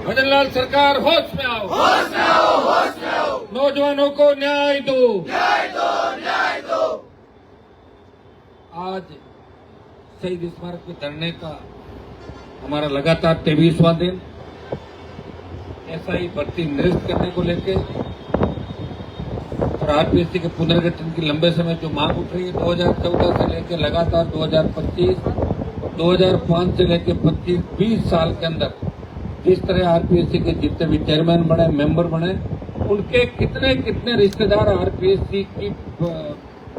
भजनलाल सरकार होश में आओ, होश में आओ, होश में आओ। नौजवानों को न्याय दो, न्याय दो, न्याय दो। आज शहीद स्मारक पे धरने का हमारा लगातार 23वां दिन। एसआई भर्ती निरस्त करने को लेके और आरपीएससी के पुनर्गठन की लंबे समय जो मांग उठ रही है 2014 से लेकर लगातार 2025, 2005 से लेकर 25, 20 साल के अंदर जिस तरह आरपीएससी के जितने भी चेयरमैन बने, मेंबर बने, उनके कितने कितने रिश्तेदार आरपीएससी की जो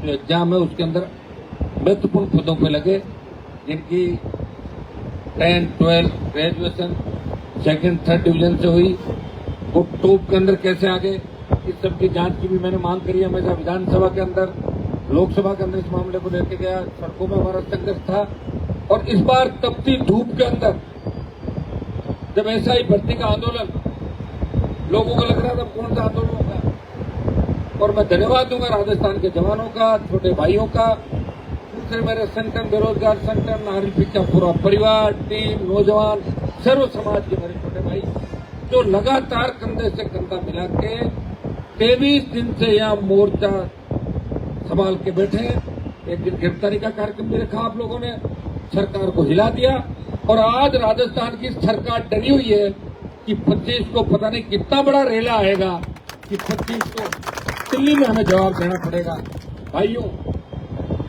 एग्जाम है उसके अंदर महत्वपूर्ण पदों पे लगे, जिनकी 10, 12 ग्रेजुएशन सेकंड, थर्ड डिवीजन से हुई, वो टॉप के अंदर कैसे आ गए, इस सब की जांच की भी मैंने मांग करी है। हमेशा विधानसभा के अंदर, लोकसभा के अंदर इस मामले को लेकर गया, सड़कों में हमारा संघर्ष था। और इस बार तपती धूप के अंदर जब ऐसा ही भर्ती का आंदोलन, लोगों को लग रहा था कौन सा आंदोलन होगा, और मैं धन्यवाद दूंगा राजस्थान के जवानों का, छोटे भाइयों का, दूसरे मेरे संगठन, बेरोजगार संगठन, आरएलपी का पूरा परिवार, टीम, नौजवान, सर्व समाज के मेरे छोटे भाई जो लगातार कंधे से कंधा मिला के 23 दिन से यहाँ मोर्चा संभाल के बैठे हैं। एक दिन गिरफ्तारी का कार्यक्रम भी रखा आप लोगों ने, सरकार को हिला दिया। और आज राजस्थान की सरकार डरी हुई है कि 25 को पता नहीं कितना बड़ा रेला आएगा कि 25 को दिल्ली में हमें जवाब देना पड़ेगा। भाइयों,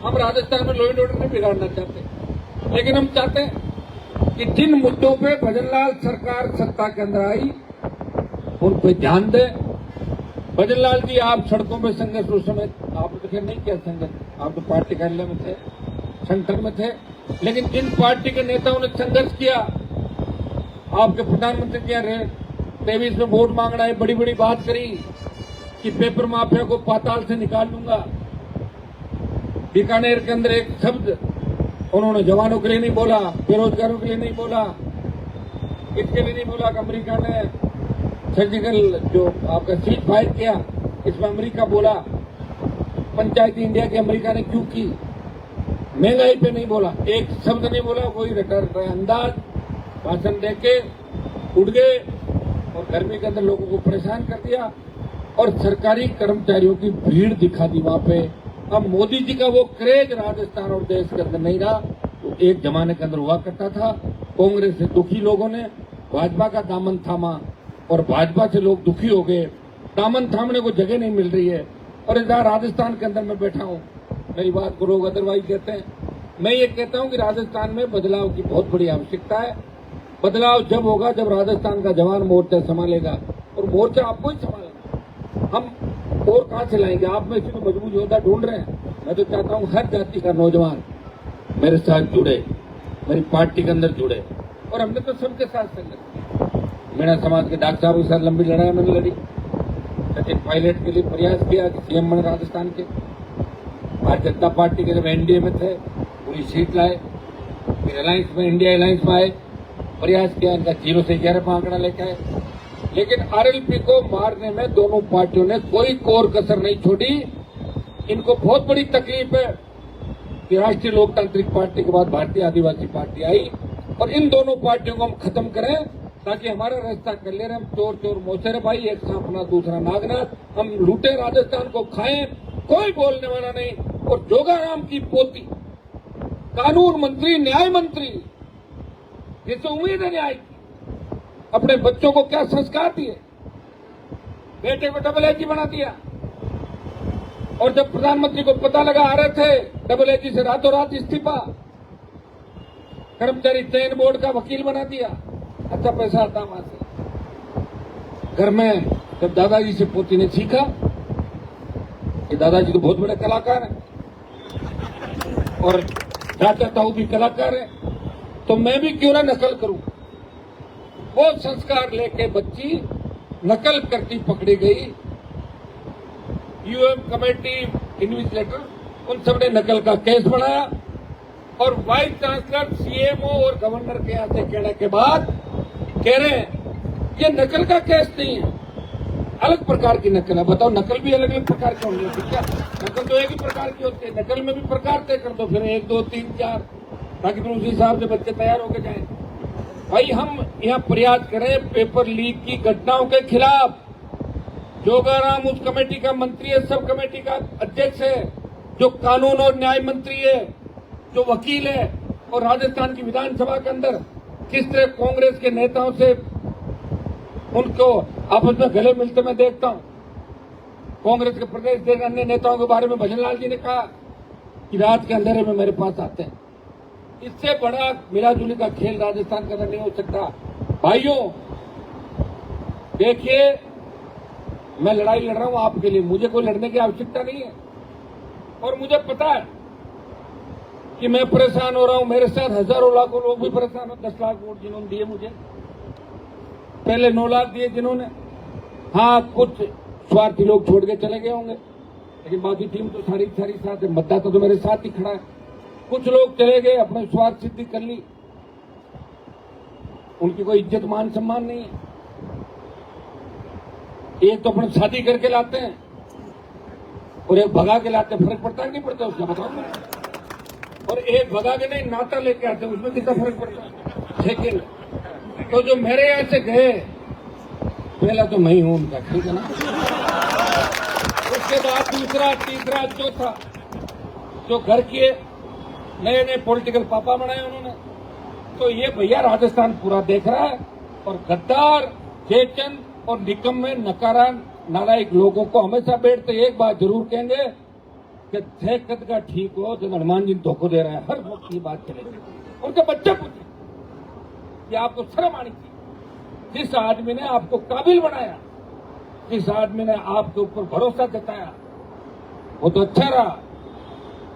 हम राजस्थान में लॉ एंड ऑर्डर नहीं बिगाड़ना चाहते, लेकिन हम चाहते हैं कि जिन मुद्दों पे भजनलाल सरकार सत्ता के अंदर आई उन पे ध्यान दें। भजनलाल जी, आप सड़कों में संघर्ष उस समय आप तो खैर नहीं किया संघर्ष, आप तो पार्टी कार्यालय में थे, संगठन में थे, लेकिन जिन पार्टी के नेताओं ने संघर्ष किया, आपके प्रधानमंत्री जी 23 में वोट मांगना है, बड़ी बड़ी बात करी कि पेपर माफिया को पाताल से निकाल लूंगा। बीकानेर के अंदर एक शब्द उन्होंने जवानों के लिए नहीं बोला, बेरोजगारों के लिए नहीं बोला, इसके लिए नहीं बोला कि अमेरिका ने सर्जिकल जो आपका सीज फायर किया, इसमें अमेरिका बोला। पंचायती इंडिया की अमेरिका ने क्यों की? महंगाई पे नहीं बोला, एक शब्द नहीं बोला। वही रटा अंदाज भाषण देके उड़ गए और गर्मी के अंदर लोगों को परेशान कर दिया और सरकारी कर्मचारियों की भीड़ दिखा दी वहां पे। अब मोदी जी का वो क्रेज राजस्थान और देश के अंदर नहीं रहा, तो एक जमाने के अंदर हुआ करता था। कांग्रेस से दुखी लोगों ने भाजपा का दामन थामा और भाजपा से लोग दुखी हो गए। दामन थामने को जगह नहीं मिल रही है। और इधर राजस्थान के अंदर मैं बैठा हूं, मेरी बात को लोग अदरवाइज कहते हैं, मैं ये कहता हूं कि राजस्थान में बदलाव की बहुत बड़ी आवश्यकता है। बदलाव जब होगा जब राजस्थान का जवान मोर्चा संभालेगा, और मोर्चा आपको ही संभालेगा। हम और कहां से लाएंगे? आप में से तो मजबूत योद्धा ढूंढ रहे हैं। मैं तो चाहता हूं हर जाति का नौजवान मेरे साथ जुड़े, मेरी पार्टी के अंदर जुड़े। और हमने तो सबके साथ संघर्ष, मीणा समाज के डॉक्टर साहब के साथ लंबी लड़ाई मैंने लड़ी, सचिन पायलट के लिए प्रयास किया कि सीएम बने राजस्थान के। भारतीय जनता पार्टी के जब एनडीए में थे पूरी सीट लाए, फिर अलायंस में, इंडिया अलायंस में आए, प्रयास किया, इनका 0 से 11 पर आंकड़ा लेकर आए। लेकिन आरएलपी को मारने में दोनों पार्टियों ने कोई कोर कसर नहीं छोड़ी। इनको बहुत बड़ी तकलीफ है कि राष्ट्रीय लोकतांत्रिक पार्टी के बाद भारतीय आदिवासी पार्टी आई, और इन दोनों पार्टियों को हम खत्म करें ताकि हमारा रास्ता कर ले रहे। हम चोर चोर मौसेरे भाई, एक सांपना दूसरा नागनाथ, हम लूटे राजस्थान को खाएं, कोई बोलने वाला नहीं। और जोगाराम की पोती, कानून मंत्री, न्याय मंत्री, जिसे उम्मीद है न्याय की, अपने बच्चों को क्या संस्कार दिए? बेटे को डबल एजी बना दिया। और जब प्रधानमंत्री को पता लगा आ रहे थे, डबल एजी से रातों रात इस्तीफा, कर्मचारी चयन बोर्ड का वकील बना दिया। अच्छा पैसा आता वहां से। घर में जब दादाजी से पोती ने सीखा कि दादाजी तो बहुत बड़े कलाकार हैं और चाचा ताऊ भी कलाकार है, तो मैं भी क्यों ना नकल करूं। वो संस्कार लेके बच्ची नकल करती पकड़ी गई। यूएम कमेटी, इन्विजिलेटर, उन सबने नकल का केस बनाया और वाइस चांसलर, सीएमओ और गवर्नर के यहां से कहने के बाद कह रहे हैं ये नकल का केस नहीं है, अलग प्रकार की नकल है। बताओ, नकल भी अलग अलग प्रकार की होंगी क्या? नकल तो एक ही प्रकार की होती है। नकल में भी प्रकार तय कर दो, फिर 1, 2, 3, 4, ताकि फिर उसी हिसाब से बच्चे तैयार होकर जाएं। भाई हम यहाँ प्रयास करें पेपर लीक की घटनाओं के खिलाफ। जोगाराम उस कमेटी का मंत्री है, सब कमेटी का अध्यक्ष है, जो कानून और न्याय मंत्री है, जो वकील है, और राजस्थान की विधानसभा के अंदर किस तरह कांग्रेस के नेताओं से उनको आपस में गले मिलते मैं देखता हूं। कांग्रेस के प्रदेश के अन्य नेताओं के बारे में भजनलाल जी ने कहा कि रात के अंधेरे में मेरे पास आते हैं। इससे बड़ा मिलाजुली का खेल राजस्थान के अंदर नहीं हो सकता। भाइयों देखिए, मैं लड़ाई लड़ रहा हूं आपके लिए, मुझे कोई लड़ने की आवश्यकता नहीं है। और मुझे पता है कि मैं परेशान हो रहा हूं, मेरे साथ हजारों लाखों लोग भी परेशान हो। 10 लाख वोट जिन्होंने दिए मुझे, पहले 9 लाख दिए जिन्होंने, हाँ कुछ स्वार्थी लोग छोड़ के चले गए होंगे, लेकिन बाकी टीम तो सारी साथ है। मतदाता तो मेरे साथ ही खड़ा है। कुछ लोग चले गए, अपने स्वार्थ सिद्धि कर ली, उनकी कोई इज्जत मान सम्मान नहीं है। एक तो अपने शादी करके लाते हैं और एक भगा के लाते हैं, फर्क पड़ता है नहीं पड़ता उसका बताओ। और एक भगा के नहीं, नाता लेके आते हैं, उसमें कितना फर्क पड़ता है। लेकिन तो जो मेरे यहां से गए, पहला तो मैं ही हूं उनका, ठीक है ना। उसके बाद दूसरा, तीसरा, चौथा, जो घर के नए नए पॉलिटिकल पापा बनाए उन्होंने। तो ये भैया राजस्थान पूरा देख रहा है, और गद्दार, चेचन और निकम्मे नकारा नालायक लोगों को हमेशा बैठते एक बात जरूर कहेंगे कि थे कद का ठीक हो जब हनुमान जी धोखो दे रहा है। हर वक्त की बात चलेगी। उनके बच्चे पूछे कि आपको शर्म आनी चाहिए। जिस आदमी ने आपको काबिल बनाया, जिस आदमी ने आपके ऊपर भरोसा जताया, वो तो अच्छा रहा।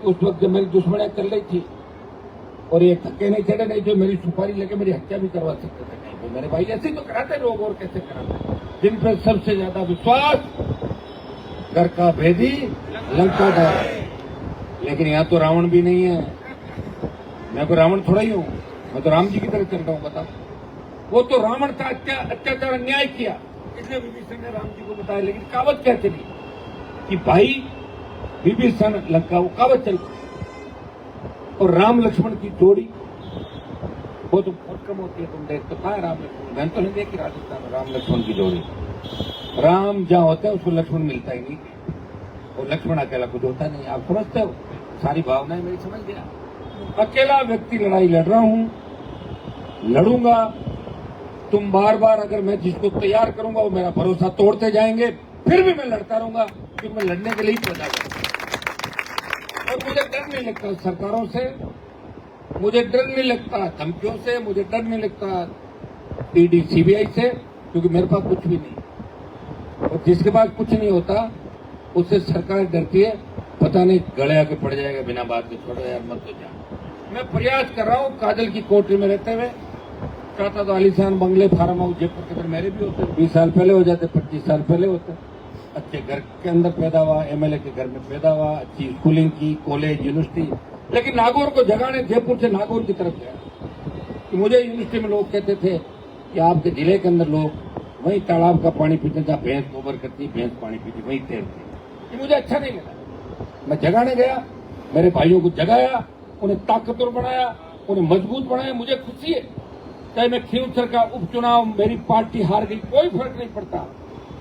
उस वक्त जब मेरी दुश्मनियां चल रही थी और ये धक्के नहीं चढ़े, नहीं जो मेरी सुपारी लेके मेरी हत्या भी करवा सकते थे। नहीं तो मेरे भाई ऐसे ही तो कराते लोग, और कैसे कराते। जिन पर सबसे ज्यादा विश्वास, घर का भेदी लंका डर। लेकिन यहाँ तो रावण भी नहीं है। मैं कोई रावण थोड़ा ही हूँ, मैं तो राम जी की तरह चल रहा हूँ। बताओ, वो तो रावण था, अत्याचार अन्याय किया, इसलिए विभीषण ने राम जी को बताया। लेकिन कहावत क्या चली कि भाई विभीषण लंका, वो कहावत चल। और राम लक्ष्मण की जोड़ी वो तो बहुत कम होती है। तुम देखते कहा राम लक्ष्मण, मैंने तो नहीं देखी राजस्थान में राम लक्ष्मण की जोड़ी। राम जहां होता है उसको लक्ष्मण मिलता ही नहीं, और लक्ष्मण अकेला कुछ होता नहीं। आप समझते हो, सारी भावनाएं मेरी समझ गया। अकेला व्यक्ति लड़ाई लड़ रहा हूं, लड़ूंगा। तुम बार बार अगर मैं जिसको तैयार करूंगा वो मेरा भरोसा तोड़ते जाएंगे, फिर भी मैं लड़ता रहूंगा, क्योंकि मैं लड़ने के लिए ही पैदा करूंगा। और मुझे डर नहीं लगता सरकारों से, मुझे डर नहीं लगता धमकियों से, मुझे डर नहीं लगता ईडी सीबीआई से, क्योंकि मेरे पास कुछ भी नहीं। और जिसके पास कुछ नहीं होता उससे सरकार डरती है, पता नहीं गले आके पड़ जाएगा बिना बात के। छोड़ो यार, मत तो जा। मैं प्रयास कर रहा हूँ काजल की कोठरी में रहते हुए। चाहता तो आलीशान बंगले, फार्म हाउस जयपुर के अंदर मेरे भी होते, 20 साल पहले हो जाते, 25 साल पहले होते। अच्छे घर के अंदर पैदा हुआ, एमएलए के घर में पैदा हुआ, अच्छी स्कूलिंग की, कॉलेज, यूनिवर्सिटी। लेकिन नागौर को जगाने जयपुर से नागौर की तरफ गया कि मुझे यूनिवर्सिटी में लोग कहते थे कि आपके जिले के अंदर लोग वहीं तालाब का पानी पीते, जहाँ भैंस गोबर करती, भैंस पानी पीती, वहीं तैरती। ये मुझे अच्छा नहीं लगा। मैं जगाने गया, मेरे भाइयों को जगाया, उन्हें ताकतवर बनाया, उन्हें मजबूत बनाया। मुझे खुशी है, चाहे मैं खींवसर का उपचुनाव मेरी पार्टी हार गई, कोई फर्क नहीं पड़ता।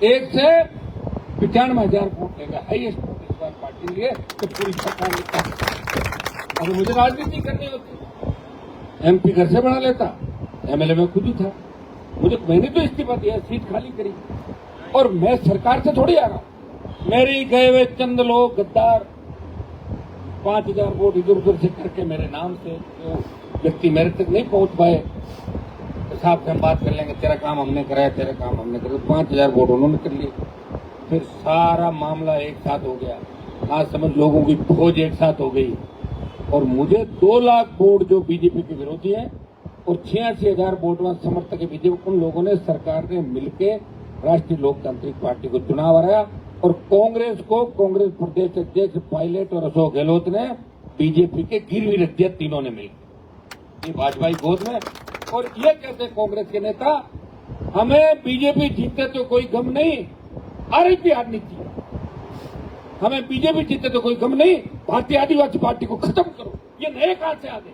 1 से 95,000 वोट लेगा, हाईएस्ट वोट इस बार पार्टी लिए, तो पूरी सरकार ने। अगर मुझे राजनीति करनी होती, एमपी घर से बना लेता, एमएलए में खुद ही था। मैंने तो इस्तीफा दिया, सीट खाली करी, और मैं सरकार से थोड़ी आ रहा हूं। मेरी गए हुए चंद लोग गद्दार 5,000 वोट इधर उधर से करके मेरे नाम से जो व्यक्ति मेरे तक नहीं पहुंच पाए, तो साहब से हम बात कर लेंगे, तेरा काम हमने कराया, तेरा काम हमने कराया। 5,000 वोट उन्होंने कर लिए, फिर सारा मामला एक साथ हो गया। आज समझ लोगों की फौज एक साथ हो गई, और मुझे 2 लाख वोट जो बीजेपी के विरोधी हैं और 86,000 वोट समर्थक है बीजेपी, उन लोगों ने, सरकार ने मिलकर राष्ट्रीय लोकतांत्रिक पार्टी को चुनाव हराया। और कांग्रेस को कांग्रेस प्रदेश अध्यक्ष पायलट और अशोक गहलोत ने बीजेपी के गिरवी रख दिया, तीनों ने मिलकर ये भाजपाई गोद में। और ये कहते कांग्रेस के नेता, हमें बीजेपी जीतते तो कोई गम नहीं, आरएलपी हारनी चाहिए, हमें बीजेपी जीते तो कोई गम नहीं, भारतीय आदिवासी पार्टी को खत्म करो। ये नए कहां से आ गए?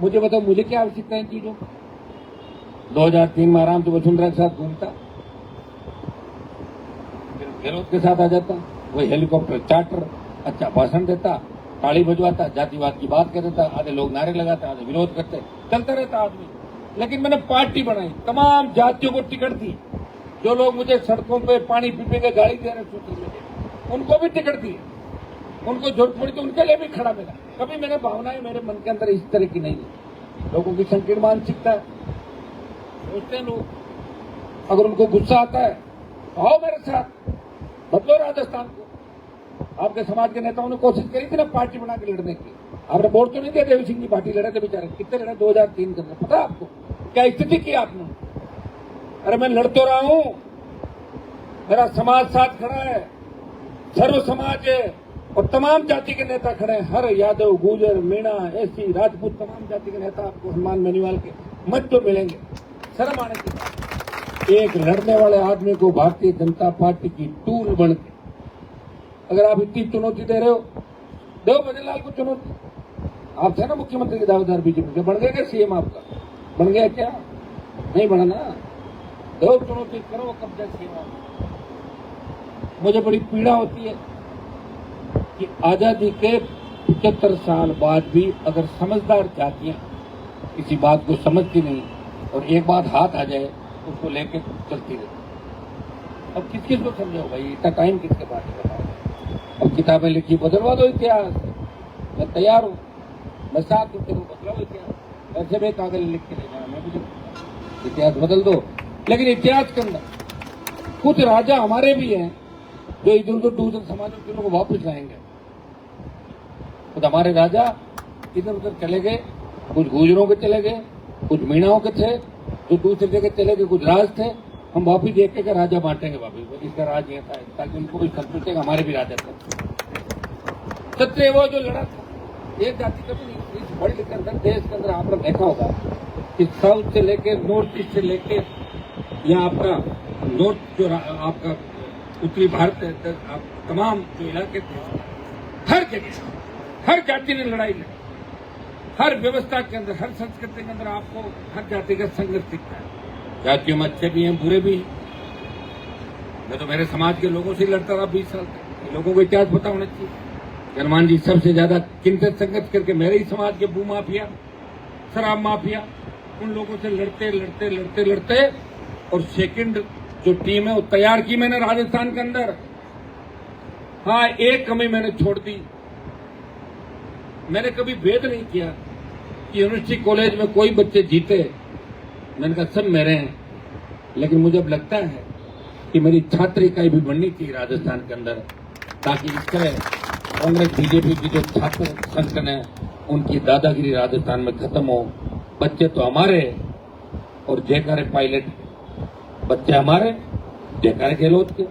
मुझे बताओ, मुझे क्या आवश्यकता है इन चीजों? 2003 में आराम से वसुंधरा के साथ घूमता, फिर गहलोत के साथ आ जाता, वही हेलीकॉप्टर चार्टर, अच्छा भाषण देता, ताली बजवाता, जातिवाद की बात कर देता, आधे लोग नारे लगाते, आधे विरोध करते, चलता रहता आदमी। लेकिन मैंने पार्टी बनाई, तमाम जातियों को टिकट दी। जो लोग मुझे सड़कों पे पानी पी के गाड़ी दे रहे सोशल मीडिया, उनको भी टिकट दी। उनको जरूरत पड़ी तो उनके लिए भी खड़ा मिला। कभी मेरे भावनाएं मेरे मन के अंदर इस तरह की नहीं है। लोगों की संकीर्ण मानसिकता है, सोचते हैं लोग, अगर उनको गुस्सा आता है तो आओ मेरे साथ, बदलो राजस्थान को। आपके समाज के नेताओं ने कोशिश करी थी ना पार्टी बना के लड़ने की। आपने वोट तो नहीं दिया, देवी सिंह की पार्टी लड़े थे बेचारे, कितने लड़े 2003 के अंदर, पता आपको क्या स्थिति की आपने? अरे मैं लड़ तो रहा हूं, मेरा समाज साथ खड़ा है, सर्व समाज है और तमाम जाति के नेता खड़े हैं। हर यादव, गुजर, मीणा, एसी, राजपूत, तमाम जाति के नेता आपको हनुमान मेनीवाल के मंच पर मिलेंगे। शर्म आने की बात, एक लड़ने वाले आदमी को भारतीय जनता पार्टी की टूल बन के अगर आप इतनी चुनौती दे रहे हो, दो भजनलाल को चुनौती। आप थे ना मुख्यमंत्री के दावेदार बीजेपी के, बन गए क्या सीएम? आपका बन गया क्या? नहीं बना ना। दो चुनौती करो, कब्जा सीएम। मुझे बड़ी पीड़ा होती है कि आजादी के 75 साल बाद भी अगर समझदार जातियां किसी बात को समझती नहीं और एक बात हाथ आ जाए उसको लेके चलती रहती। अब किस को समझाओ भाई, इतना टाइम किसके पास है? अब किताबें लिखी, बदलवा दो इतिहास, मैं तैयार हूं, मैं साथ हूं, तेरे को बदलाओ इतिहास। ऐसे भी कागज लिख के ले जाना, मैं भी इतिहास बदल दो। लेकिन इतिहास के अंदर कुछ राजा हमारे भी हैं जो इधर उधर दूसरे समाजों के लोगों को वापस लाएंगे। खुद हमारे राजा इधर उधर चले गए, कुछ गुजरों के चले गए, कुछ मीणाओं के थे, जो दूसरी जगह चले गए, कुछ राज थे। हम वापिस देख के राजा बांटेंगे वापिस, इसका राज ये था, ताकि उनको भी संतुष्ट है हमारे भी राजा थे। सत्य वो जो लड़ा था, एक जाति कभी नहीं। इस वर्ल्ड के अंदर, देश के अंदर आपने देखा होगा कि साउथ से लेके नॉर्थ ईस्ट से लेके या आपका नॉर्थ जो आपका उत्तरी भारत है, तमाम जो इलाके थे, हर जगह हर जाति ने लड़ाई लड़ी। हर व्यवस्था के अंदर, हर संस्कृति के अंदर आपको हर जाति का संघर्ष दिखता है। जातियों में अच्छे भी हैं, बुरे भी हैं। मैं तो मेरे समाज के लोगों से लड़ता रहा 20 साल तक। लोगों को इतिहास पता होना चाहिए। हनुमान जी सबसे ज्यादा किनसे संघर्ष करके, मेरे ही समाज के भू माफिया, शराब माफिया, उन लोगों से लड़ते लड़ते लड़ते लड़ते और सेकंड जो टीम है वो तैयार की मैंने राजस्थान के अंदर। हाँ, एक कमी मैंने छोड़ दी। मैंने कभी भेद नहीं किया कि यूनिवर्सिटी कॉलेज में कोई बच्चे जीते, मैंने कहा सब मेरे हैं। लेकिन मुझे अब लगता है कि मेरी छात्र इकाई भी बननी चाहिए राजस्थान के अंदर, ताकि इस तरह कांग्रेस बीजेपी की जो छात्र संगठन है उनकी दादागिरी राजस्थान में खत्म हो। बच्चे तो हमारे और जयकारे पायलट, बच्चे हमारे जयकारे गहलोत के,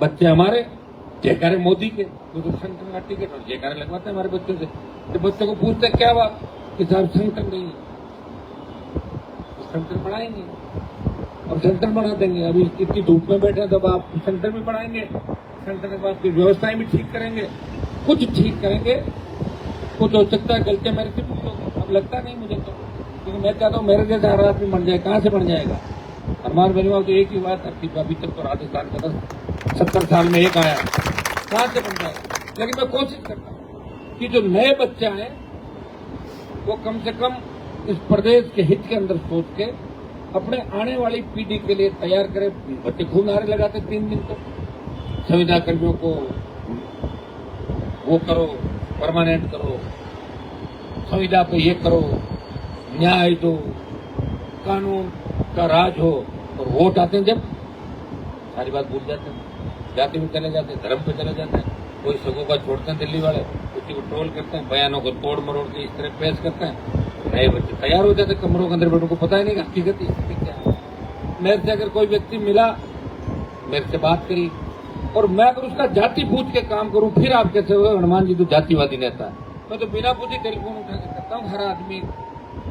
बच्चे हमारे जयकारे मोदी के, तो संगठन का टिकट और जयकारे लगवाते हैं हमारे बच्चों से। तो बच्चों को पूछते क्या हुआ कि साहब संगठन नहीं है, संगठन बढ़ाएंगे और संगठन बढ़ा देंगे। अभी इतनी धूप में बैठे हैं तो आप संगठन भी बढ़ाएंगे, संगठन के बाद व्यवस्थाएं भी ठीक करेंगे, कुछ ठीक करेंगे। कुछ हो सकता है गलतियां मेरे से कुछ लोग, अब लगता नहीं मुझे तो, क्योंकि मैं चाहता हूँ मेरे जैसा हर आदमी बन जाए। कहाँ से बन जाएगा? हनुमान मेनीवाल तो एक ही बात है, अभी तक तो राजस्थान का 70 साल में एक आया, कहाँ से बन जाएगा? लेकिन मैं कोशिश करता हूँ कि जो नए बच्चे आए वो कम से कम इस प्रदेश के हित के अंदर सोच के अपने आने वाली पीढ़ी के लिए तैयार करें। बच्चे खूब नारे लगाते 3 दिन तक, संविदा कर्मियों को वो करो, परमानेंट करो, संविदा पे ये करो, न्याय दो, कानून का राज हो। और वोट आते हैं जब सारी बात भूल जाते हैं, जाति में चले जाते हैं, धर्म पे चले जाते हैं। कोई सगों का छोड़ते हैं दिल्ली वाले, किसी को ट्रोल करते हैं, बयानों को तोड़ मरोड़ के इस तरह पेश करते हैं। नए बच्चे तैयार हो जाते कमरों के अंदर बैठो, को पता ही नहीं हकीकत स्थिति क्या है। मेरे से अगर कोई व्यक्ति मिला, मेरे से बात करी और मैं अगर उसका जाति पूछ के काम करूं, फिर आप कैसे हो हनुमान जी तो जातिवादी नेता है। मैं तो बिना पूछे टेलीफोन उठा के करता हूँ, हर आदमी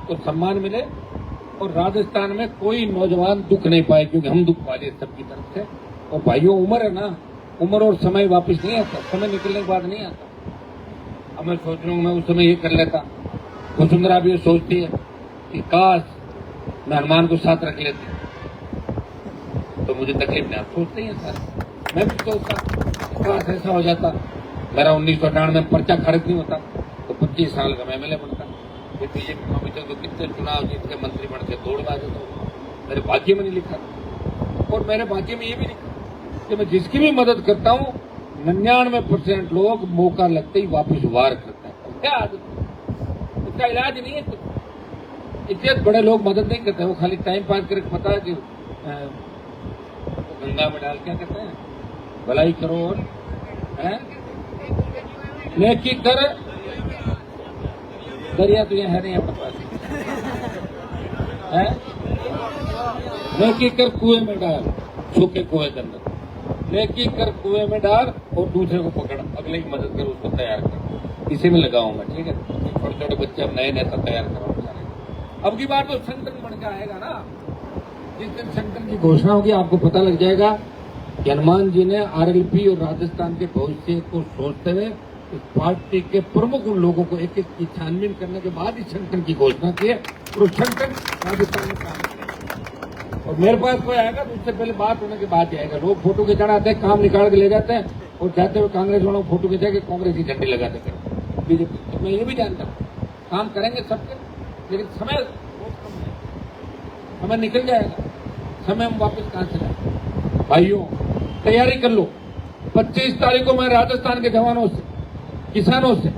को सम्मान मिले और राजस्थान में कोई नौजवान दुख नहीं पाए, क्योंकि हम दुख पाले सबकी तरफ से। और भाइयों, उम्र है ना, उम्र और समय वापस नहीं आता, समय निकलने के बाद नहीं आता। अब मैं सोच रहा हूँ मैं उस समय ये कर लेता। वसुंधरा भी सोचती है कि काश मैं हनुमान को साथ रख लेती तो मुझे तकलीफ नहीं। आप सोचते ही हैं सर, मैं भी सोचता काश ऐसा हो जाता, मेरा 1998 में पर्चा खारिज नहीं होता तो 25 साल का मैं एमएलए बनता। ये बीजेपी में अभी तक तो कितने चुनाव जीत के मंत्री बन के दौड़ बाजे, तो मेरे भाग्य में नहीं लिखा। और मेरे भाग्य में ये भी लिखा कि मैं जिसकी भी मदद करता हूँ 99% लोग मौका लगते ही वापिस वार करते हैं। क्या आदत, इसका इलाज नहीं है। इतने बड़े लोग मदद नहीं करते, वो खाली टाइम पास करके पता है कि गंगा में डाल क्या कहते हैं, भलाई करो और नेकी कर, दरिया तो यहाँ है नहीं अपने पास है, नेकी कर कुएं में डाल, सूखे कुएं के अंदर, नेकी कर कुएं में डाल और दूसरे को पकड़, अगले की मदद कर, उसको तैयार कर। इसी में लगाऊंगा, ठीक है। छोटे छोटे बच्चे अब नए नेता तैयार कराऊंगा। अब की बार तो संगठन बन के आएगा ना, जिस दिन संगठन की घोषणा होगी आपको पता लग जाएगा कि हनुमान जी ने आरएलपी और राजस्थान के भविष्य को सोचते हुए इस पार्टी के प्रमुख उन लोगों को एक एक की छानबीन करने के बाद ही संगठन की घोषणा की है और संगठन राजस्थान में काम किया। और मेरे पास कोई आएगा तो उससे पहले बात होने के बाद ही आएगा। लोग फोटो खिंचाना आते हैं, काम निकाल के ले जाते हैं और जाते हुए कांग्रेस वालों फोटो खिंचा के कांग्रेस की झंडी लगाते हैं बीजेपी। तो मैं ये भी जानता हूँ काम करेंगे सबके, लेकिन समय बहुत कम है, समय निकल जाएगा। समय हम वापस कहां से लाएंगे? भाइयों तैयारी कर लो। 25 तारीख को मैं राजस्थान के जवानों से, किसानों से,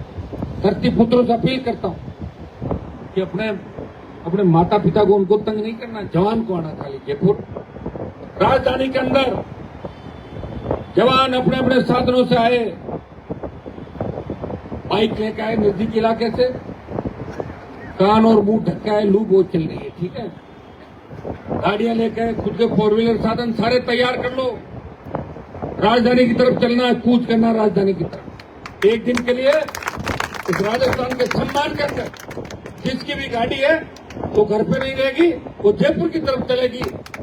धरती पुत्रों से अपील करता हूं कि अपने माता पिता को उनको तंग नहीं करना। जवान को आना खाली जयपुर राजधानी के अंदर, जवान अपने अपने साधनों से आए, बाइक लेकर आए नजदीकी इलाके से, कान और मुंह ढक के आए, लू बहुत चल रही है, ठीक है। गाड़ियां लेकर खुद के 4 व्हीलर साधन सारे तैयार कर लो। राजधानी की तरफ चलना है, कूच करना राजधानी की तरफ। एक दिन के लिए इस राजस्थान के सम्मान करके जिसकी भी गाड़ी है वो घर पे नहीं रहेगी, वो जयपुर की तरफ चलेगी।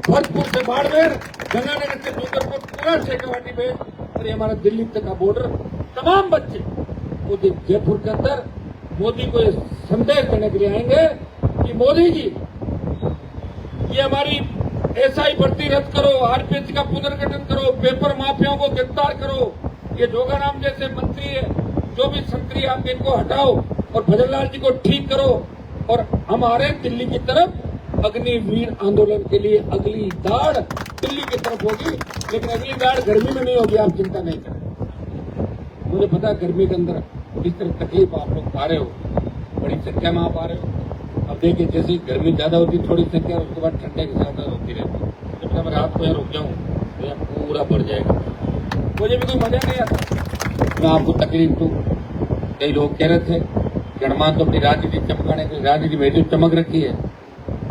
भरतपुर से बाड़मेर, गंगानगर से डूंगरपुर, पूरा शेखावाटी में और ये हमारा दिल्ली तक का बॉर्डर, तमाम बच्चे वो जयपुर के अंदर मोदी को संदेश देने के लिए आएंगे कि मोदी जी ये हमारी एसआई भर्ती रद्द करो, आरपीएच का पुनर्गठन करो, पेपर माफियाओं को गिरफ्तार करो, ये जोगाराम जैसे मंत्री है जो भी संतरी आप इनको हटाओ और भजनलाल जी को ठीक करो। और हमारे दिल्ली की तरफ अग्निवीर आंदोलन के लिए अगली दाढ़ दिल्ली की तरफ होगी, लेकिन अगली दाढ़ गर्मी में नहीं होगी, आप चिंता नहीं करें। मुझे पता है गर्मी के अंदर किस तरह तकलीफ आप लोग पा रहे हो, बड़ी संख्या में आप आ रहे हो। अब देखिए जैसे गर्मी ज्यादा होती थोड़ी संख्या, उसके बाद ठंडे के साथ होती रहती है। जब मैं रात को यहाँ रुक जाऊँ तो यहाँ पूरा बढ़ जाएगा, मुझे भी कोई मजा नहीं आता। मैं आपको तकलीफ दूं, कई लोग कह रहे थे कि हनुमान तो अपनी राजनीति चमकाने की, राजनीति में जो चमक रखी है,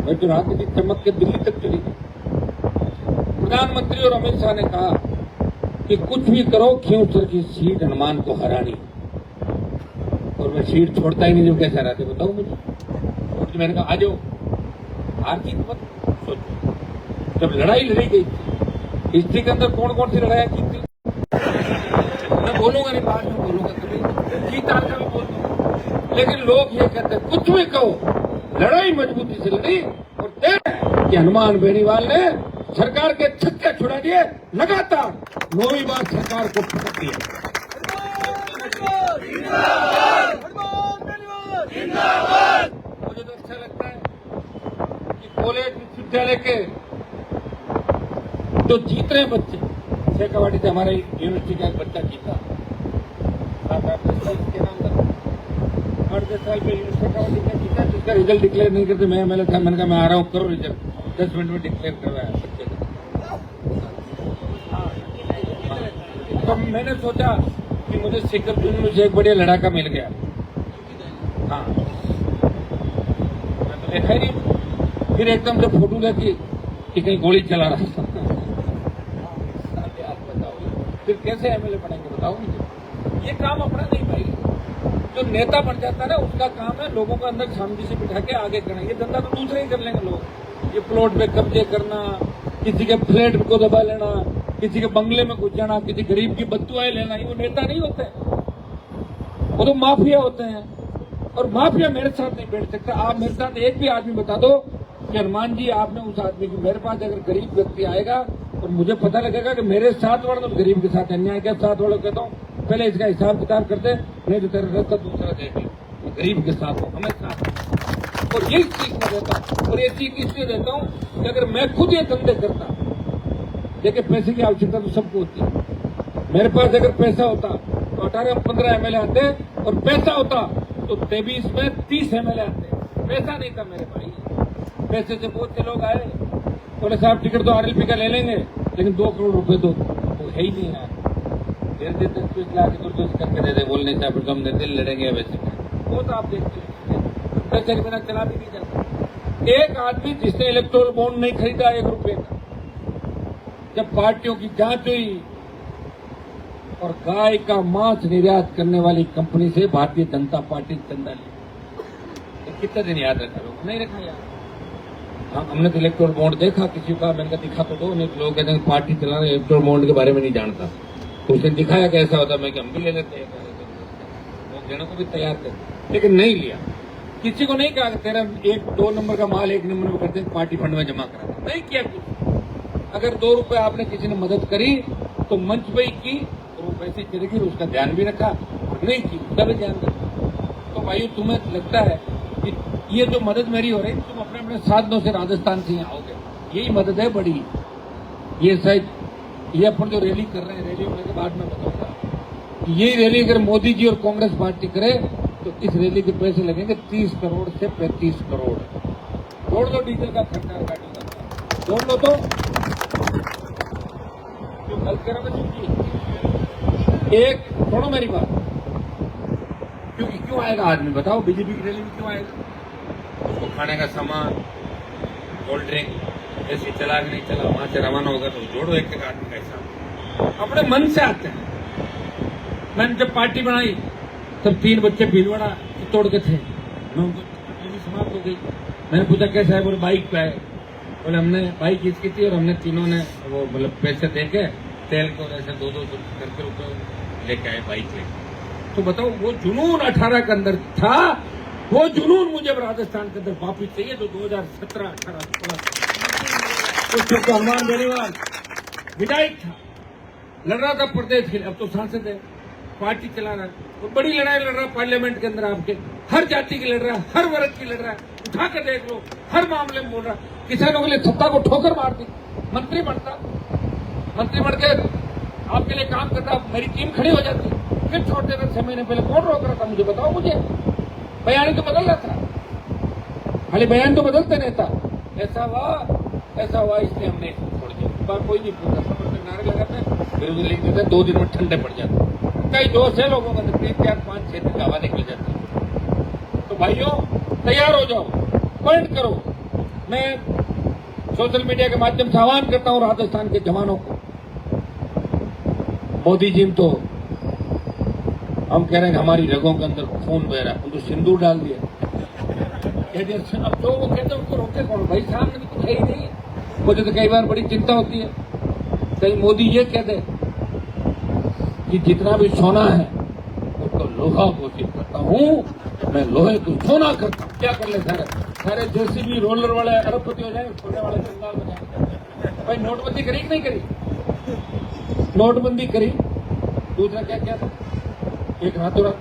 मैं तो राजनीति चमक के दिल्ली तक चली गई। प्रधानमंत्री और अमित शाह ने कहा कि कुछ भी करो क्यों सर की सीट हनुमान को हरानी, और मैं सीट छोड़ता ही नहीं जो कैसे हराते बताओ मुझे। तो मैंने कहा आ जाओ, हार जीत मत सोचो। जब लड़ाई लड़ी गई थी हिस्ट्री के अंदर कौन कौन सी लड़ाई की थी, मैं बोलूंगा नहीं, बाद में बोलूंगा, कभी जीत हार का भी बोल दूंगा। लेकिन लोग ये कहते हैं कुछ भी कहो, लड़ाई मजबूती से लड़ी और देख कि हनुमान बेनीवाल ने सरकार के छक्के छुड़ा दिए, लगातार 9वीं बार सरकार को पटक दिया। मुझे तो अच्छा लगता है कि कॉलेज विश्वविद्यालय के जो जीत रहे बच्चे, शेखावाटी से हमारे यूनिवर्सिटी का एक बच्चा जीता 7-8 साल के नाम था, 8-10 साल में शेखावाटी का जीता, जिसका रिजल्ट डिक्लेयर नहीं करते। मैं एमएलए था, मैंने कहा मैं आ रहा हूँ, करो रिजल्ट। 10 मिनट में डिक्लेयर करवाया बच्चे को। तो मैंने सोचा कि मुझे सिक्किम में से एक बढ़िया लड़ाका मिल गया। हाँ, मैं तो देखा ही नहीं, फिर एकदम से फोटो लगी कि कहीं गोली चला रहा था। फिर कैसे एमएलए बनेंगे बताओ मुझे। ये काम अपना नहीं भाई, जो नेता बन जाता है ना उसका काम है लोगों को अंदर शांति से बिठा के आगे करना। ये धंधा तो दूसरे ही कर लेंगे लोग, ये प्लॉट पे कब्जे करना, किसी के फ्लैट को दबा लेना, किसी के बंगले में घुस जाना, किसी गरीब की बददुआएं लेना, ये वो नेता नहीं होते, वो तो माफिया होते हैं। और माफिया मेरे साथ नहीं बैठ सकता। आप मेरे साथ एक भी आदमी बता दो कि हनुमान जी आपने उस आदमी की, मेरे पास अगर गरीब व्यक्ति आएगा और मुझे पता लगेगा कि मेरे साथ वाला तो गरीब के साथ अन्याय क्या, साथ वालों कहता हूँ पहले इसका हिसाब किताब करते, नहीं तो तेरा रास्ता दूसरा देख लो, मैं गरीब के साथ हूँ, हमेशा। और यही चीज मैं देता हूँ, और ये चीज इसलिए देता हूँ कि अगर मैं खुद ये धंधे करता, देखिए पैसे की आवश्यकता तो सबको होती है, मेरे पास अगर पैसा होता तो 18-15 MLA आते, और पैसा होता तो 23 में 30 MLA आते। पैसा नहीं था मेरे भाई, पैसे से बहुत से लोग आए, बोले साहब टिकट तो RLP का ले लेंगे, लेकिन 2 करोड़ रुपए दो, वो है ही नहीं यार, देर देर तक कुछ ला के दुर्दोष करके दे दे, बोलने से फिर हम निर्दल लड़ेंगे वैसे, वो तो आप देखते हैं पैसे के बिना चला भी नहीं जाता। एक आदमी जिसने इलेक्टोरल बॉन्ड नहीं खरीदा 1 रुपए का, जब पार्टियों की जांच हुई और गाय का मांस निर्यात करने वाली कंपनी से भारतीय जनता पार्टी चंदा ली, तो कितने दिन याद रखा, लोग नहीं रखा यार। हमने तो इलेक्टोरल बॉन्ड देखा किसी का, मैंने कहा दिखा तो दो, नहीं तो लोग कहते हैं पार्टी चला रहे इलेक्टोरल बॉन्ड के बारे में नहीं जानता, तो उसने दिखाया कैसा होता, मैं हम भी ले लेते हैं, लोग देने को भी तैयार थे, लेकिन नहीं लिया। किसी को नहीं कहा कि तेरा 1-2 नंबर का माल 1 नंबर में करते पार्टी फंड में जमा करा, नहीं किया कुछ। अगर 2 रुपए आपने किसी ने मदद करी तो मंच पे ही की, और वो पैसे चले गई, उसका ध्यान भी रखा, नहीं की उसका भी ध्यान रखा। तो भाई तुम्हें लगता है कि ये जो मदद मेरी हो रही है, तुम अपने अपने साधनों से राजस्थान से यहाँ आओगे, यही मदद है बड़ी। ये शायद ये अपन जो रैली कर रहे हैं, रैली होने के बाद में बताऊंगा, यही रैली अगर मोदी जी और कांग्रेस पार्टी करे तो इस रैली के पैसे लगेंगे 30 करोड़ से 35 करोड़। जोड़ लो डीजल का खर्चा, गाड़ी का जोड़ लो, तो जो गलत करोगे सुनिए, एक छोड़ो मेरी बात, क्योंकि क्यों आएगा आदमी बताओ, बीजेपी की रैली में क्यों आएगा? उसको खाने का सामान, कोल्ड ड्रिंक, ऐसी चला कि नहीं चला, वहां से रवाना होगा, तो जोड़ो एक एक आदमी का हिसाब, अपने मन से आते हैं। मैंने जब पार्टी बनाई तब 3 बच्चे भीलवाड़ा तोड़ के थे, मैं उनको समाप्त हो गई। मैंने पूछा कैसा है, बोले बाइक पे आए, बोले हमने बाइक इसकी थी और हमने तीनों ने वो मतलब पैसे दे के तेल को ऐसे 2-2 करके रुपये लेके आए बाइक लेके। तो बताओ वो जुनून 18 के अंदर था, वो जुनून मुझे राजस्थान के अंदर वापिस चाहिए जो 2017-18 तो हनुमान बेनीवाल विधायक था, लड़ रहा था प्रदेश के लिए, अब तो सांसद है, पार्टी चला रहा है, और बड़ी लड़ाई लड़ रहा है पार्लियामेंट के अंदर, आपके हर जाति की लड़ रहा है, हर वर्ग की लड़ रहा है, उठा कर देख लो, हर मामले में बोल रहा है। किसानों के लिए सत्ता को ठोकर मार दी, मंत्री बनता, मंत्री बन के आपके लिए काम करता, मेरी टीम खड़ी हो जाती, फिर छोड़ देता। 6 महीने पहले कौन रोक रहा था मुझे बताओ, मुझे बयान तो बदल रहा था, खाली बयान तो बदलते नेता, ऐसा हुआ इसलिए हमने छोड़ दिया, कोई नहीं पूछता, समझ में नारे लगाते, विरोधी लिख देते, 2 दिन में ठंडे पड़ जाते। कई दोस्त है लोगों का 3-4-5-6 दिन का हवा निकल जाती है। तो भाइयों तैयार हो जाओ, पॉइंट करो। मैं सोशल मीडिया के माध्यम से आह्वान करता हूं राजस्थान के जवानों को, मोदी जी तो हम कह रहे हैं हमारी रगों के अंदर खून बह रहा है, उनको सिंदूर डाल दिया, अब तो वो कहते हैं उनको रोके कौन, भाई सामने तो कुछ है ही नहीं। मुझे तो कई बार बड़ी चिंता होती है, कहीं मोदी ये कह दे कि जितना भी सोना है उसको लोहा घोषित करता हूं, मैं लोहे को सोना करता हूं। क्या कर ले सारे जेसीबी रोलर वाले अरबपति हो जाए, सोने वाले कंगाल हो जाए। भाई नोटबंदी करी कि नहीं करी? नोटबंदी करी, दूसरा क्या क्या था, एक रातों रात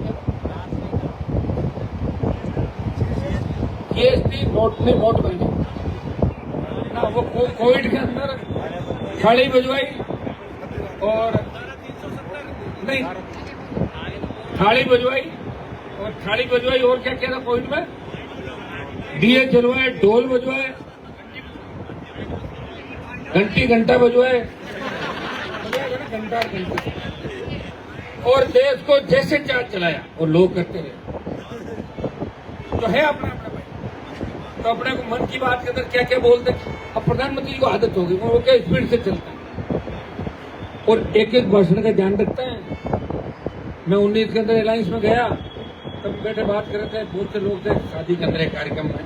जीएसटी नोटबंदी ना, वो कोविड के अंदर थाली बजवाई और नहीं थाली बजवाई और क्या क्या था कोविड में, डीए चलवाए, ढोल बजवाए, घंटा बजवाए, घंटा और देश को जैसे चार्ज चलाया और लोग करते रहे। तो है अपना भाई, तो अपने को मन की बात के अंदर क्या क्या बोलते। अब प्रधानमंत्री को आदत होगी, वो क्या स्पीड से चलता है और एक एक भाषण का ध्यान रखता है। मैं 19 के अंदर अलायंस में गया, तब बैठे बात कर रहे थे, बहुत से लोग थे शादी के अंदर एक कार्यक्रम में,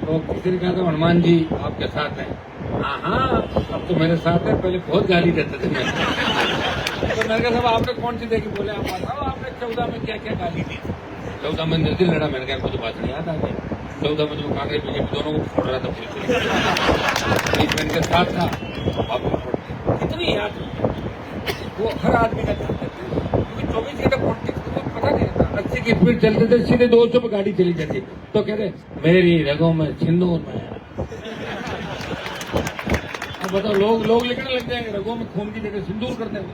तो किसी ने कहा था हनुमान जी आपके साथ हैं। हाँ अब तो मेरे साथ है, पहले बहुत गाली देते थे मैं तो मैंने कहा साहब आपने कौन सी देखी? बोले आप आपने 14 में क्या क्या गाली दी? 14 में निर्दल लड़ा। मैंने कहा मुझे बात नहीं याद आ गई। 14 में जो कांग्रेस बीजेपी दोनों को छोड़ रहा था पुलिस के साथ था, कितनी याद वो हर आदमी का चाहते थे, क्योंकि 24 घंटे पॉलिटिक्स को पता नहीं था। 80 की स्पीड चलते थे, सीधे 200 पे गाड़ी चली जाती, तो कहते मेरी रगों में सिंदूर में। अब बताओ, लोग लिखने लग जाएंगे रगों में खून की जगह सिंदूर कर देंगे।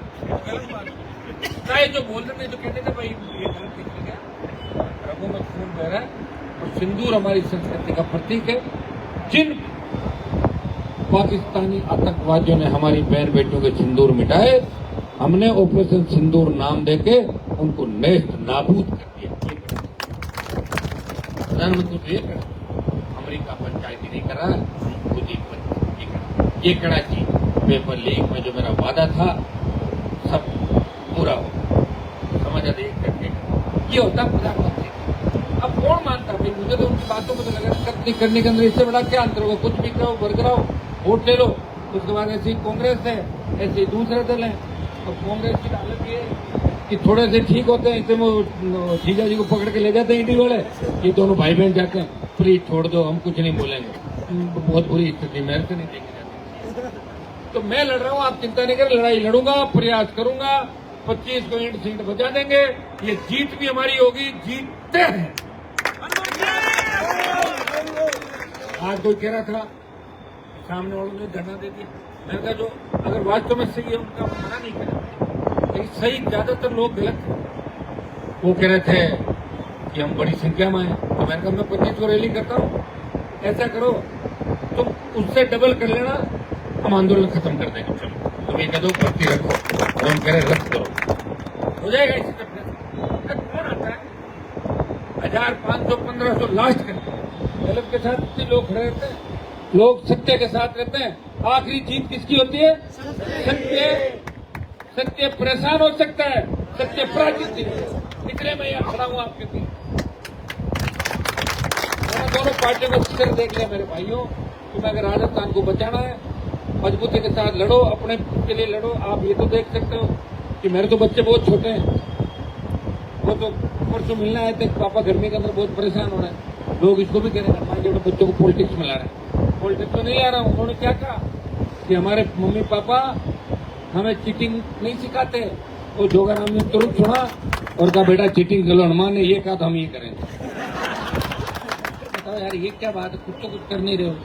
चाहे जो बोल रहे थे, जो कहते थे भाई ये गलत निकल गया, रगों में खून बह रहा है, और सिंदूर हमारी संस्कृति का प्रतीक है। जिन पाकिस्तानी आतंकवादियों ने हमारी बहन बेटियों के सिंदूर मिटाए, हमने ऑपरेशन सिंदूर नाम देके उनको नेस्त नाबूद कर दिया। प्रधानमंत्री तो ये करा, अमेरिका पंचायती नहीं कर रहा, खुद ही ये कराची पेपर लीक में जो मेरा वादा था सब पूरा हो, समझ आते एक करके ये होता प्रधानमंत्री। अब कौन मानता भाई, मुझे तो उनकी बातों में तो लगा नहीं करने के अंदर इससे बड़ा क्या अंतर होगा, कुछ भी कराओ बरकराओ, वोट ले लो, उसके बाद ऐसी कांग्रेस है, ऐसे दूसरे दल है। और कांग्रेस की हालत ये कि थोड़े से ठीक होते हैं, इससे वो जीजा जी को पकड़ के ले जाते हैं ईडी वाले, ये दोनों भाई बहन जाते हैं, प्लीज छोड़ दो, हम कुछ नहीं बोलेंगे, बहुत बुरी स्थिति मेरे से नहीं देखी जाती। तो मैं लड़ रहा हूँ, आप चिंता नहीं करें, लड़ाई लड़ूंगा, प्रयास करूंगा, 25 को ईंट सीट बचा देंगे, ये जीत भी हमारी होगी, जीतते हैं। आज कोई कह रहा था सामने वालों ने धरना दे दिया, मैंने कहा जो अगर वास्तव में सही है उनका मना नहीं करें, लेकिन सही ज्यादातर लोग गलत थे। वो कह रहे थे कि हम बड़ी संख्या में हैं, तो मैंने कहा मैं 25 को रैली करता हूँ, ऐसा करो तुम उससे डबल कर लेना, हम आंदोलन खत्म कर देंगे, चलो तुम ये कह दो भर्ती रखो, और हम कह रहे रद्द करो, हो जाएगा इसी तरह। कौन आता है 1000, 500, 1500 लास्ट करते हैं, गलत के साथ इतने लोग खड़े रहते हैं, लोग सत्य के साथ रहते हैं। आखिरी जीत किसकी होती है? सत्य। सत्य परेशान हो सकता है, सत्य पराजित नहीं, इसलिए मैं यहाँ खड़ा हूँ आपके बीच। मैंने दोनों पार्टियों का सिर देख लिया मेरे भाइयों, तुम्हें अगर राजस्थान को बचाना है मजबूती के साथ लड़ो, अपने के लिए लड़ो। आप ये तो देख सकते हो कि मेरे तो बच्चे बहुत छोटे हैं, वो तो परसों मिलने आए थे, पापा गर्मी के अंदर बहुत परेशान हो रहे हैं, लोग इसको भी कह रहे हैं हमारे जो बच्चों को पॉलिटिक्स में ला रहे हैं। पॉलिटिक्स तो नहीं ला रहा हूँ, उन्होंने क्या कहा कि हमारे मम्मी पापा हमें चीटिंग नहीं सिखाते, वो जोगाराम ने तुरंत सुना और कहा बेटा चीटिंग कर लो, हनुमान ने ये कहा तो हम ये करेंगे। बताओ यार ये क्या बात है, कुछ तो कुछ कर नहीं रहे हो,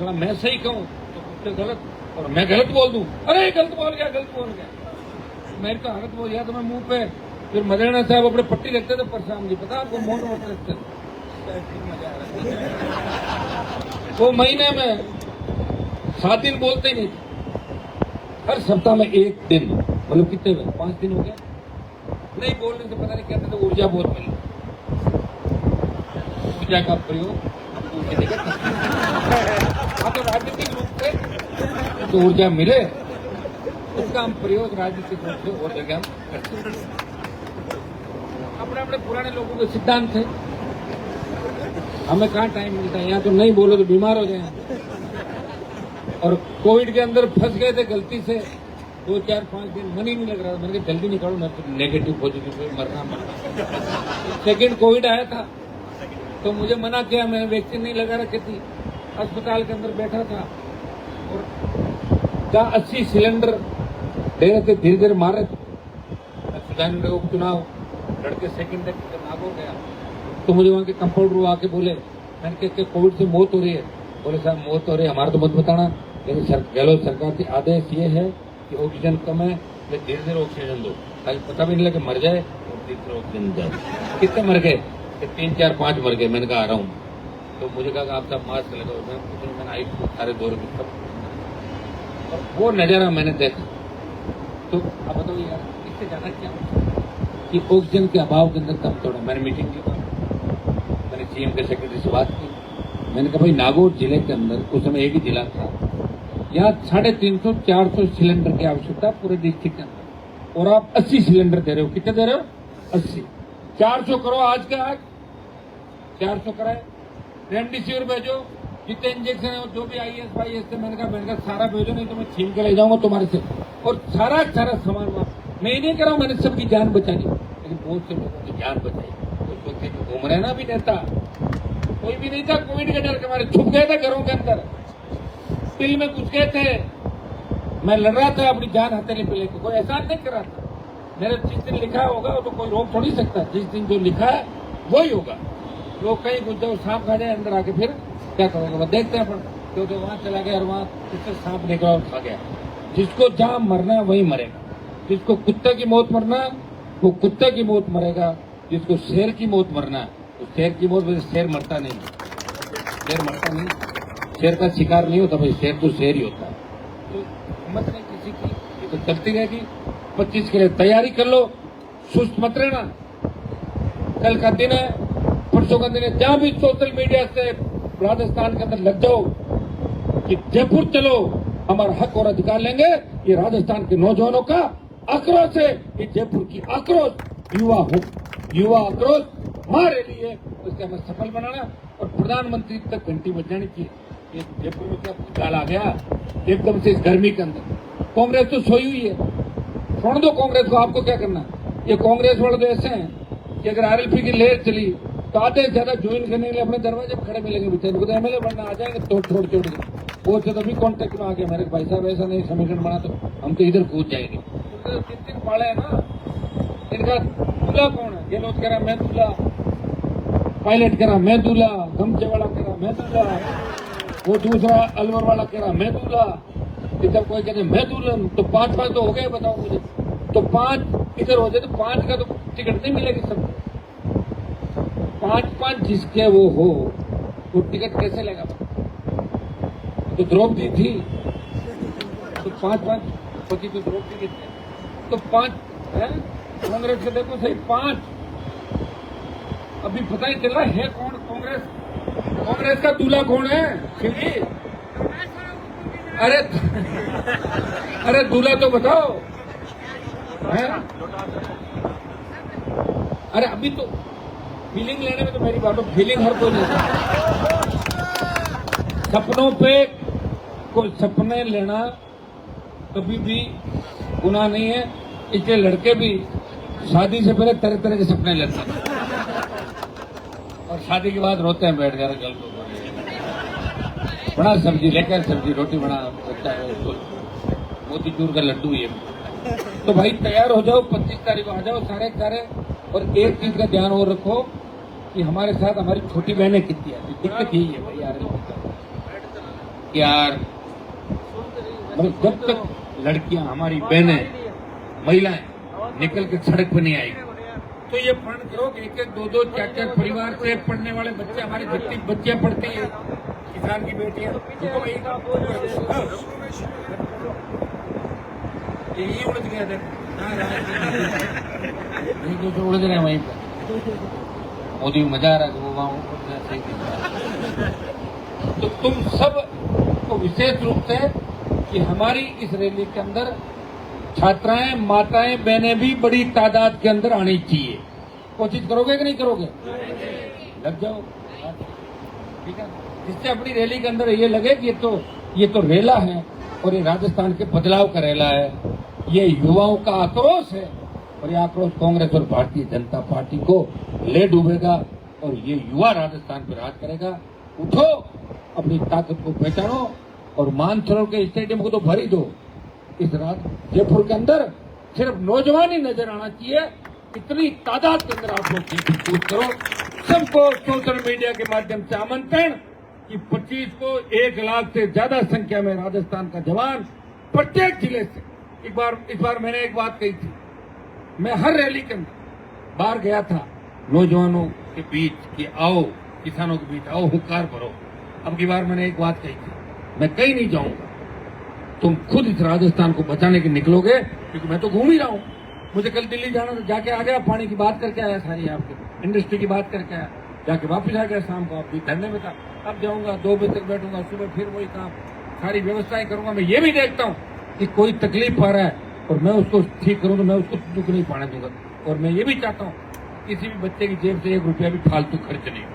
थोड़ा मैं सही कहूँ तो कुछ तो गलत, और मैं गलत बोल दूं, अरे गलत बोल गया, गलत बोल गया, मैं तो गलत बोल गया तो मैं मुंह पे फिर मदेना साहब अपने पट्टी रखते थे परशाम जी, पता आपको मोट वोट रखते थे, वो महीने में 7 दिन बोलते ही नहीं थे, हर सप्ताह में 1 दिन, मतलब कितने में 5 दिन हो गया नहीं बोलने से, पता नहीं कहते थे ऊर्जा बहुत मिली, ऊर्जा का प्रयोग हाँ तो राजनीतिक रूप से तो ऊर्जा मिले, उसका हम प्रयोग राजनीतिक रूप से और जगह करते हैं। अपने अपने पुराने लोगों के सिद्धांत थे, हमें कहाँ टाइम मिलता है, यहाँ तो नहीं बोलो तो बीमार हो जाए। और कोविड के अंदर फंस गए थे गलती से, 2, 4, 5 दिन मन ही नहीं लग रहा था, मैंने कहा जल्दी निकालो, मैं तो नेगेटिव पॉजिटिव मरना। सेकेंड कोविड आया था तो मुझे मना किया, मैंने वैक्सीन नहीं लगा रखी थी, अस्पताल के अंदर बैठा था और 80 सिलेंडर दे रहे थे, धीरे धीरे मार रहे थे। सुधार उपचुनाव लड़के सेकेंड तक खतरनाक हो गया, तो मुझे वहाँ के कंपाउंडर आके बोले, मैंने कहा कोविड से मौत हो रही है, बोले साहब मौत हो रही है हमारा तो मत बताना, लेकिन गहलोत सरकार की आदेश ये है कि ऑक्सीजन कम है, धीरे धीरे ऑक्सीजन दो, ताकि पता भी नहीं लगे मर जाए और धीरे धीरे ऑक्सीजन जाए। कितने मर गए? 3, 4, 5 मर गए। मैंने कहा आ रहा हूँ, तो मुझे कहा आप सब मास्क लगाओ, मैंने आई सारे दौर की सब, और वो नजारा मैंने देखा। तो अब बताओ यार इससे ज्यादा क्या कि ऑक्सीजन के अभाव के अंदर दम तोड़ा। मैंने मीटिंग की, मैंने सीएम के सेक्रेटरी से बात की, मैंने कहा भाई नागौर जिले के अंदर उस समय एक ही जिला था, यहाँ 350, 400 सिलेंडर की आवश्यकता पूरे डिस्ट्रिक्ट के अंदर, और आप 80 सिलेंडर दे रहे हो, कितने दे रहे हो? 80। 400 करो आज के आज, 400 कराए, रेमडेसिविर भेजो, जितने इंजेक्शन है जो भी IS से, मैंने कहा सारा भेजो, नहीं तो मैं छीन के ले जाऊंगा तुम्हारे से, और सारा सामान मैं ही नहीं कर रहा हूँ, मैंने सबकी जान बचानी, लेकिन बहुत से लोगों की जान बचाई। उस वक्त घूम रहे ना भी नेता, कोई भी नहीं था कोविड के डर के मारे, छुप गए थे घरों के अंदर, दिल में घुस गए थे। मैं लड़ रहा था अपनी जान हथेली पे लेकर, कोई एहसास नहीं कर रहा था। मेरे जिस दिन लिखा होगा वो तो कोई रोक थोड़ी सकता, जिस दिन जो लिखा है वही होगा। लोग कहीं घुस जाओ, सांप खा जाए अंदर आके, फिर क्या करोगे? बस देखते हैं अपन, क्योंकि वहां चला गया और वहां किससे सांप निकला और खा गया। जिसको जहां मरना है वही मरेगा। जिसको कुत्ते की मौत मरना है वो कुत्ते की मौत मरेगा, जिसको शेर की मौत मरना है तो शेर की मौत। शेर मरता नहीं, शेर मरता नहीं, शेर का शिकार नहीं होता भाई, शेर तो शेर ही होता है। तो हिम्मत नहीं किसी की, ये तो चलती रहेगी। 25 के लिए तैयारी कर लो, सुस्त मत रहना। कल का दिन है, परसों का दिन है, जहां भी सोशल मीडिया से राजस्थान के अंदर लग जाओ कि जयपुर चलो, हमारा हक और अधिकार लेंगे। ये राजस्थान के नौजवानों का आक्रोश है, ये जयपुर की आक्रोश युवा आक्रोश हमारे लिए, उसके हमें सफल बनाना और प्रधानमंत्री तक घंटी बज जानी चाहिए। ये जयपुर में क्या भूचाल आ गया एकदम से इस गर्मी के अंदर। कांग्रेस तो सोई हुई है, छोड़ दो कांग्रेस को, आपको क्या करना। ये कांग्रेस वाले तो ऐसे हैं कि अगर आरएलपी की लहर चली तो आधे से ज्यादा ज्वाइन करने के लिए अपने दरवाजे पर खड़े मिलेंगे बेचारे को, एमएलए बनना आ जाएंगे छोड़ छोड़ के। वो तो अभी कॉन्टेक्ट में आ गया मेरे भाई साहब, ऐसा नहीं समीकरण बना तो हम तो इधर कूद जाएंगे। तो 3 पाले है ना, इनका दूल्हा कौन है? गहलोत कह रहा मैं दूल्हा, पायलट कह रहा मैं दूल्हा, गमछे वाला कह रहा मैं दूल्हा, वो दूसरा अलवर वाला कह रहा मैं दूल्हा, इधर कोई कहते मैं दुल्हन। तो 5 तो हो गए, बताओ मुझे। तो 5 इधर हो जाए तो 5 का तो टिकट नहीं मिलेगी सब। 5 जिसके वो हो वो टिकट कैसे लेगा? तो द्रौपदी थी तो 5 पति तो द्रौपदी थी, तो 5 है कांग्रेस के। देखो सही 5 अभी पता ही चल रहा है कौन कांग्रेस का दूल्हा कौन है? शिवजी, अरे दूल्हा तो बताओ है? अरे अभी तो फीलिंग लेने में तो मेरी बात हो, फीलिंग हर कोई लेता है। सपनों पे कोई सपने लेना कभी भी गुनाह नहीं है, इसलिए लड़के भी शादी से पहले तरह तरह के सपने लेते हैं और शादी के बाद रोते हैं बैठ कर, कल को बना सब्जी लेकर, सब्जी रोटी बना सकता है, मोतीचूर का लड्डू ये। तो भाई तैयार हो जाओ, 25 तारीख को आ जाओ सारे सारे। और एक चीज का ध्यान और रखो कि हमारे साथ हमारी छोटी बहनें कितनी है। दिक्कत यही है भाई यार, मतलब जब तक लड़कियां हमारी बहनें महिलाएं निकल के सड़क पर नहीं आएगी तो ये प्रण करो कि 1-1, 2-2, 4-4 परिवार से पढ़ने वाले बच्चे, हमारी जितनी बच्चियां पढ़ती हैं, किसान की बेटियां, यही उड़ गया था, तो उड़ रहे हैं वहीं पर। मोदी मजा आ रहा है वो वहां। तो तुम सब को विशेष रूप से कि हमारी इस रैली के अंदर छात्राएं, माताएं, बहनें भी बड़ी तादाद के अंदर आनी चाहिए। कोशिश करोगे कि नहीं करोगे? लग जाओ, ठीक है, जिससे अपनी रैली के अंदर ये लगे कि ये तो रेला है और ये राजस्थान के बदलाव का रेला है, ये युवाओं का आक्रोश है और ये आक्रोश कांग्रेस और भारतीय जनता पार्टी को ले डूबेगा और ये युवा राजस्थान पर राज करेगा। उठो, अपनी ताकत को पहचानो और मानसरोवर के स्टेडियम को तो भर ही दो। इस रात जयपुर के अंदर सिर्फ नौजवान ही नजर आना चाहिए, इतनी तादाद के अंदर आप लोग जीत करो। सबको सोशल मीडिया के माध्यम से आमंत्रण कि 25 को 1 लाख से ज्यादा संख्या में राजस्थान का जवान प्रत्येक जिले से। इस बार मैंने एक बात कही थी, मैं हर रैली के अंदर बाहर गया था नौजवानों के बीच कि आओ, किसानों के बीच आओ, हुंकार भरो। अब की बार मैंने एक बात कही थी, मैं कहीं नहीं जाऊंगा, तुम खुद इस राजस्थान को बचाने के निकलोगे, क्योंकि मैं तो घूम ही रहा हूं। मुझे कल दिल्ली जाना था, जाके आ गया, पानी की बात करके आया, सारी आपकी इंडस्ट्री की बात करके आया, जाके वापिस आ गया शाम को। आप धरने में था, अब जाऊंगा 2 बजे तक बैठूंगा, सुबह फिर वही काम, सारी व्यवस्थाएं करूंगा। मैं ये भी देखता हूँ कि कोई तकलीफ आ रहा है और मैं उसको ठीक करूं तो मैं उसको दुख नहीं पाने दूंगा। और मैं ये भी चाहता हूँ किसी भी बच्चे की जेब से 1 रुपया भी फालतू खर्च नहीं हो।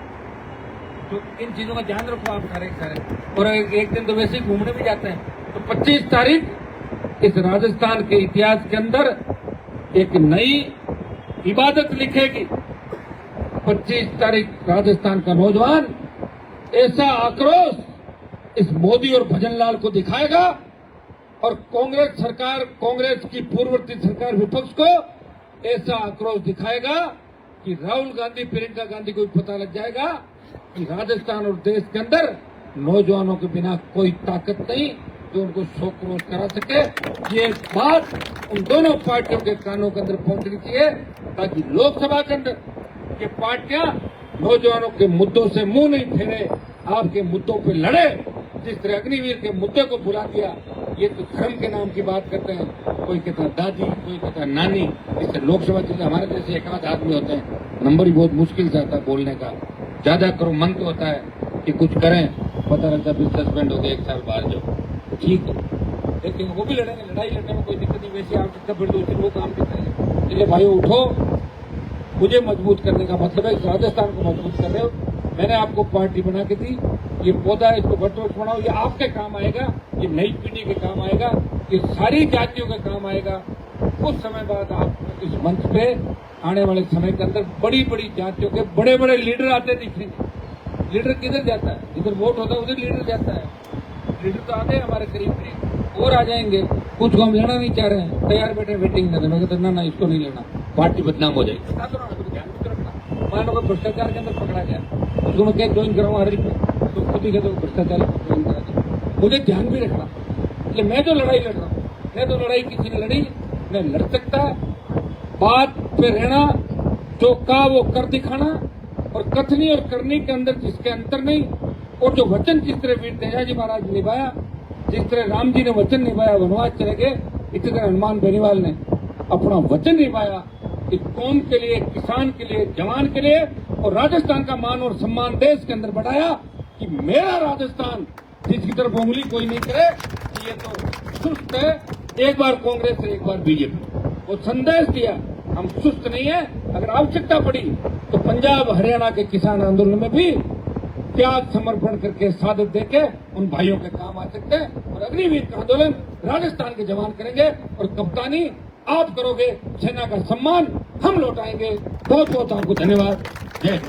तो इन चीजों का ध्यान रखो आप सारे। और एक दिन तो वैसे ही घूमने भी जाते हैं। तो 25 तारीख इस राजस्थान के इतिहास के अंदर एक नई इबादत लिखेगी। 25 तारीख राजस्थान का नौजवान ऐसा आक्रोश इस मोदी और भजनलाल को दिखाएगा और कांग्रेस सरकार, कांग्रेस की पूर्ववर्ती सरकार विपक्ष को ऐसा आक्रोश दिखाएगा कि राहुल गांधी, प्रियंका गांधी को भी पता लग जाएगा कि राजस्थान और देश के अंदर नौजवानों के बिना कोई ताकत नहीं जो उनको शोक रोज करा सके। ये बात उन दोनों पार्टियों के कानों के अंदर पहुंचनी चाहिए ताकि लोकसभा के अंदर ये पार्टियां नौजवानों के मुद्दों से मुंह नहीं फेरे, आपके मुद्दों पे लड़े। जिस तरह अग्निवीर के मुद्दे को भुला दिया, ये तो धर्म के नाम की बात करते हैं। कोई कहता है दादी, कोई कहता है नानी। इससे लोकसभा चुनाव हमारे जैसे एक आध आदमी होते हैं, नंबर ही बहुत मुश्किल से आता है बोलने का। ज्यादा करो मन तो होता है कि कुछ करें, पता लगता है फिर सस्पेंड हो गए, 1 साल बाहर जाओ। ठीक है, लेकिन वो भी लड़ेंगे, लड़ाई लड़ने में कोई दिक्कत नहीं। वैसे आवश्यकता फिर दूसरे वो काम करते हैं। इसलिए भाइयों उठो, मुझे मजबूत करने का मतलब है राजस्थान को मजबूत कर रहे हो। मैंने आपको पार्टी बना के दी, ये पौधा है, इसको घटवट बनाओ, ये आपके काम आएगा, ये नई पीढ़ी के काम आएगा, ये सारी जातियों के काम आएगा। कुछ समय बाद आप इस मंच पे आने वाले समय के अंदर बड़ी बड़ी जातियों के बड़े बड़े लीडर आते दिखेंगे। लीडर किधर जाता है? जिधर वोट होता है उधर लीडर जाता है। लीडर तो आते हैं हमारे करीब करीब, और आ जाएंगे। कुछ को हम लेना नहीं चाह रहे हैं, तैयार बैठे वेटिंग में। मैं कहता ना इसको नहीं लेना, पार्टी बदनाम हो जाएगी। ध्यान भी रखना, मान लो भ्रष्टाचार के अंदर पकड़ा गया, उसको मैं क्या ज्वाइन कराऊँ हर तो खुद ही कहते भ्रष्टाचार ज्वाइन करा दिया। मुझे ध्यान भी रखना, इसलिए मैं तो लड़ाई लड़ रहा हूँ। मैं तो लड़ाई किसी ने लड़ी, मैं लड़ सकता है। बात पे रहना, जो कहा वो कर दिखाना, और कथनी और करने के अंदर जिसके अंतर नहीं। और जो वचन जिस तरह वीर तेजाजी महाराज ने निभाया, जिस तरह राम जी ने वचन निभाया, वनवास चले गए, इसी तरह हनुमान बेनीवाल ने अपना वचन निभाया इस कौम के लिए, किसान के लिए, जवान के लिए, और राजस्थान का मान और सम्मान देश के अंदर बढ़ाया कि मेरा राजस्थान जिसकी तरफ उंगली कोई नहीं करे कि ये तो सुस्त है। एक बार कांग्रेस से एक बार बीजेपी, वो संदेश दिया हम सुस्त नहीं है। अगर आवश्यकता पड़ी तो पंजाब हरियाणा के किसान आंदोलन में भी त्याग समर्पण करके सादत देके उन भाइयों के काम आ सकते हैं। और अग्निवीर का आंदोलन राजस्थान के जवान करेंगे और कप्तानी आप करोगे, सेना का सम्मान हम लौटाएंगे। बहुत बहुत आपको धन्यवाद। जय हिंद।